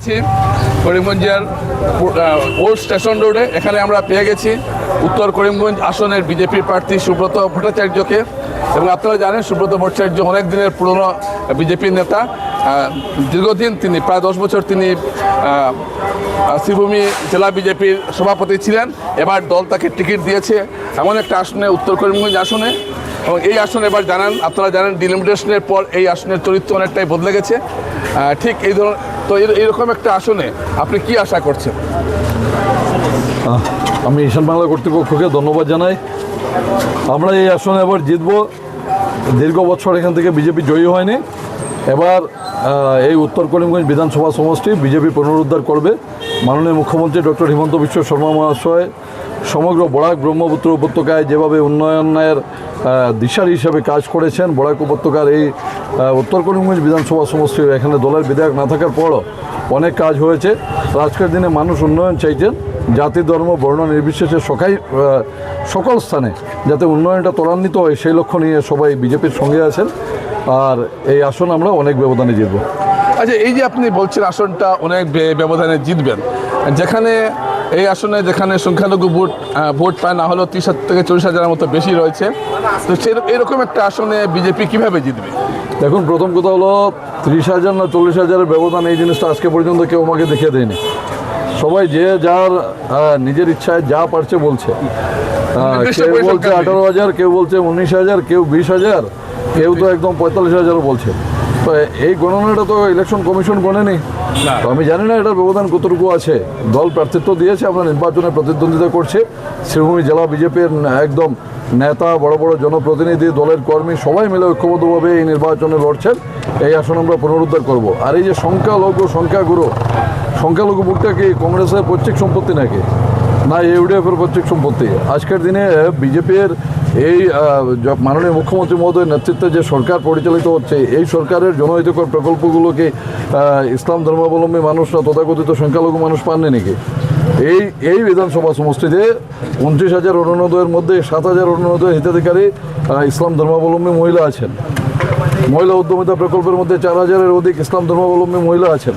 আছি করিমগঞ্জের old station রোডে। এখানে আমরা পেয়ে গেছি উত্তর করিমগঞ্জ আসনের বিজেপির প্রার্থী সুব্রত ভট্টাচার্যকে। এবং আপনারা জানেন সুব্রত ভট্টাচার্য অনেক দিনের পুরনো বিজেপির নেতা। দীর্ঘদিন তিনি প্রায় 10 বছর তিনি শ্রীভূমি জেলা বিজেপির সভাপতি ছিলেন। এবার দল তাকে টিকিট দিয়েছে এমন একটা আসনে, উত্তর করিমগঞ্জ আসনে। এবং এই আসনে এবার আপনারা জানেন ডিলিমিটেশনের পর এই আসনের চরিত্র অনেকটাই বদলে গেছে। ঠিক এই ধরনের তো এইরকম একটা আসনে আপনি কি আশা করছেন? আমি ঈশান বাংলা কর্তৃপক্ষকে ধন্যবাদ জানাই। আমরা এই আসনে এবার জিতব। দীর্ঘ বছর এখান থেকে বিজেপি জয়ী হয়নি। এবার এই উত্তর করিমগঞ্জ বিধানসভা সমষ্টি বিজেপি পুনরুদ্ধার করবে। মাননীয় মুখ্যমন্ত্রী ডক্টর হিমন্ত বিশ্ব শর্মা মহাশয় সমগ্র বরাক ব্রহ্মপুত্র উপত্যকায় যেভাবে উন্নয়নের দিশারি হিসাবে কাজ করেছেন, বরাক উপত্যকার এই উত্তর করিমগঞ্জ বিধানসভা সমষ্টি এখানে দলের বিধায়ক না থাকার পরও অনেক কাজ হয়েছে। তো আজকের দিনে মানুষ উন্নয়ন চাইছেন, জাতি ধর্ম বর্ণ নির্বিশেষে সকল স্থানে যাতে উন্নয়নটা ত্বরান্বিত হয় সেই লক্ষ্য নিয়ে সবাই বিজেপির সঙ্গে আছেন। আর এই আসন আমরা অনেক ব্যবধানে জিতব। আচ্ছা, এই যে আপনি বলছেন আসনটা অনেক ব্যবধানে জিতবেন, এই আসনে যেখানে সংখ্যালঘু ভোট পায় না হলেও 30 থেকে 40 হাজারের মতো বেশি রয়েছে, তো এরকম একটা আসনে বিজেপি কিভাবে জিতবে? দেখুন, প্রথম কথা হলো 30,000 না 40,000-এর ব্যবধান এই জিনিসটা আজকে পর্যন্ত কেউ আমাকে দেখিয়ে দেয়নি। সবাই যে যার নিজের ইচ্ছায় যা পারছে বলছে। কেউ বলছে 18,000, কেউ বলছে 19,000, কেউ 20,000, কেউ তো একদম 45,000-ও বলছে। তো এই গণনাটা তো ইলেকশন কমিশন গণেনি। তো আমি জানি না এটার ব্যবধান কতটুকু আছে। দল প্রার্থিত্ব দিয়েছে, আমরা নির্বাচনে প্রতিদ্বন্দ্বিতা করছি। শ্রীভূমি জেলা বিজেপির একদম নেতা, বড় বড় জনপ্রতিনিধি, দলের কর্মী সবাই মিলে ঐক্যবদ্ধভাবে এই নির্বাচনে লড়ছেন। এই আসন আমরা পুনরুদ্ধার করব। আর এই যে সংখ্যালঘু ভোটটা কি কংগ্রেসের পৈতৃক সম্পত্তি নাকি? না, ইউডিএফের পৈতৃক সম্পত্তি। আজকের দিনে বিজেপির এই মাননীয় মুখ্যমন্ত্রী মহোদয়ের নেতৃত্বে যে সরকার পরিচালিত হচ্ছে, এই সরকারের জনহিতকর প্রকল্পগুলোকে ইসলাম ধর্মাবলম্বী মানুষরা, তথাকথিত সংখ্যালঘু মানুষ পাননি নাকি? এই বিধানসভা সমষ্টিতে 29,000 অরুণোদয়ের মধ্যে 7,000 অরুণোদয়ের হিতাধিকারী ইসলাম ধর্মাবলম্বী মহিলা আছেন। মহিলা উদ্যমিতা প্রকল্পের মধ্যে 4,000-এর অধিক ইসলাম ধর্মাবলম্বী মহিলা আছেন।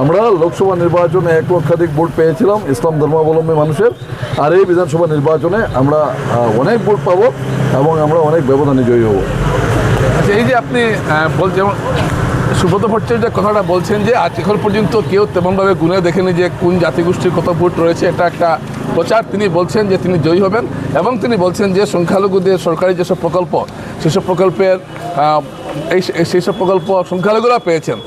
আমরা লোকসভা নির্বাচনে 1 লক্ষাধিক ভোট পেয়েছিলাম ইসলাম ধর্মাবলম্বী মানুষের। আর এই বিধানসভা নির্বাচনে আমরা অনেক ভোট পাবো এবং আমরা অনেক ব্যবধানে জয়ী হব। আচ্ছা, এই যে আপনি যেমন সুব্রত ভট্টাচার্য কথাটা বলছেন যে আজ এখন পর্যন্ত কেউ তেমনভাবে গুনে দেখেনি যে কোন জাতিগোষ্ঠীর কত ভোট রয়েছে, এটা একটা প্রচার। তিনি বলছেন যে তিনি জয়ী হবেন এবং তিনি বলছেন যে সংখ্যালঘুদের সরকারি যেসব প্রকল্প, সেসব প্রকল্পের সেইসব প্রকল্প সংখ্যালঘুরা পেয়েছেন,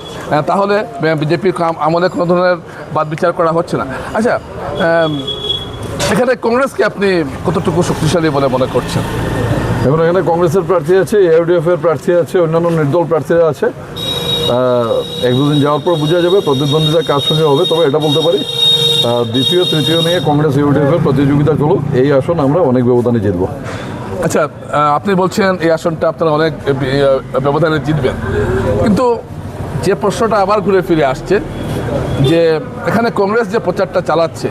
তাহলে বিজেপির আমলে কোনো ধরনের বাদ বিচার করা হচ্ছে না। আচ্ছা, এখানে কংগ্রেসকে আপনি কতটুকু শক্তিশালী বলে মনে করছেন? এবং এখানে কংগ্রেসের প্রার্থী আছে, ইউডিএফের প্রার্থী আছে, অন্যান্য নির্দল প্রার্থীরা আছে। 1-2 দিন যাওয়ার পর বোঝা যাবে প্রতিদ্বন্দ্বিতা কার সঙ্গে হবে। তবে এটা বলতে পারি, দ্বিতীয় তৃতীয় নিয়ে কংগ্রেস ইউডিএফের প্রতিযোগিতা চলুক। এই আসন আমরা অনেক ব্যবধানে জিতব। আচ্ছা, আপনি বলছেন এই আসনটা আপনারা অনেক ব্যবধানে জিতবেন, কিন্তু যে প্রশ্নটা আবার ঘুরে ফিরে আসছে যে এখানে কংগ্রেস যে প্রচারটা চালাচ্ছে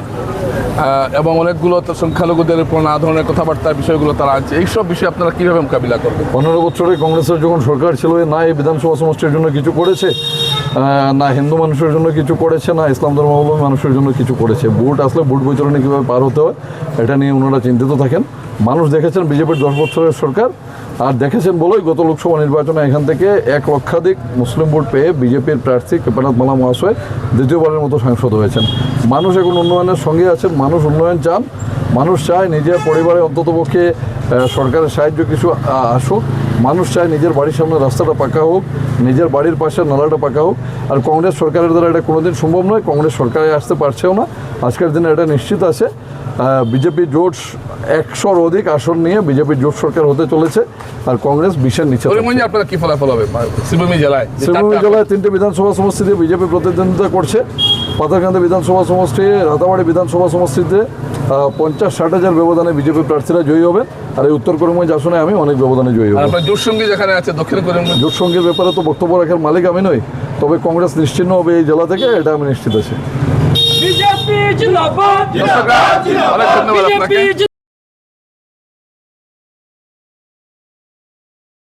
এবং অনেকগুলো সংখ্যালঘুদের উপর নানা ধরনের কথাবার্তার বিষয়গুলো তারা আনছে, এইসব বিষয়ে আপনারা কীভাবে মোকাবিলা করবেন? 15 বছরে কংগ্রেসের যখন সরকার ছিল, না এই বিধানসভা সমষ্টির জন্য কিছু করেছে, না হিন্দু মানুষের জন্য কিছু করেছে, না ইসলাম ধর্মাবলম্বী মানুষের জন্য কিছু করেছে। ভোট আসলে ভোট বৈতরণী কীভাবে পার হতে হয় এটা নিয়ে ওনারা চিন্তিত থাকেন। মানুষ দেখেছেন বিজেপির 10 বছরের সরকার, আর দেখেছেন বলেই গত লোকসভা নির্বাচনে এখান থেকে 1 লক্ষাধিক মুসলিম ভোট পেয়ে বিজেপির প্রার্থী কৃপানাথ মালা মহাশয় দ্বিতীয়বারের মতো সাংসদ হয়েছেন। মানুষ এখন উন্নয়নের সঙ্গে আছেন, মানুষ উন্নয়ন চান। মানুষ চায় নিজের পরিবারে অন্ততপক্ষে সরকারের সাহায্য কিছু আসুক। মানুষ চায় নিজের বাড়ির সামনে রাস্তাটা পাকা হোক, নিজের বাড়ির পাশে নালাটা পাকা হোক। আর কংগ্রেস সরকারের দ্বারা এটা কোনোদিন সম্ভব নয়, কংগ্রেস সরকারে আসতে পারছেও না। আজকের দিনে এটা নিশ্চিত আছে, বিজেপি জোট 100-র অধিক আসন নিয়ে বিজেপির জোট সরকার হতে চলেছে, আর কংগ্রেস 20-এর নিচে। আপনার কি ফলাফল হবে শ্রীভূমি জেলায়? 3টে বিধানসভা সমষ্টিতে বিজেপি প্রতিদ্বন্দ্বিতা করছে। পাথারকান্দি বিধানসভা সমষ্টি, রাতাবাড়ি বিধানসভা সমষ্টিতে 50-60 হাজার ব্যবধানে বিজেপি প্রার্থীরা জয়ী হবেন। আর এই উত্তর করিমগঞ্জ আসনে আমি অনেক ব্যবধানে জয়ী হব। জোটসঙ্গী যেখানে আছে দক্ষিণ করিমগঞ্জ, জোটসঙ্গীর ব্যাপারে তো বক্তব্য রাখার মালিক আমি নই, তবে কংগ্রেস নিশ্চিহ্ন হবে এই জেলা থেকে, এটা আমি নিশ্চিত আছি। অনেক ধন্যবাদ আপনাকে।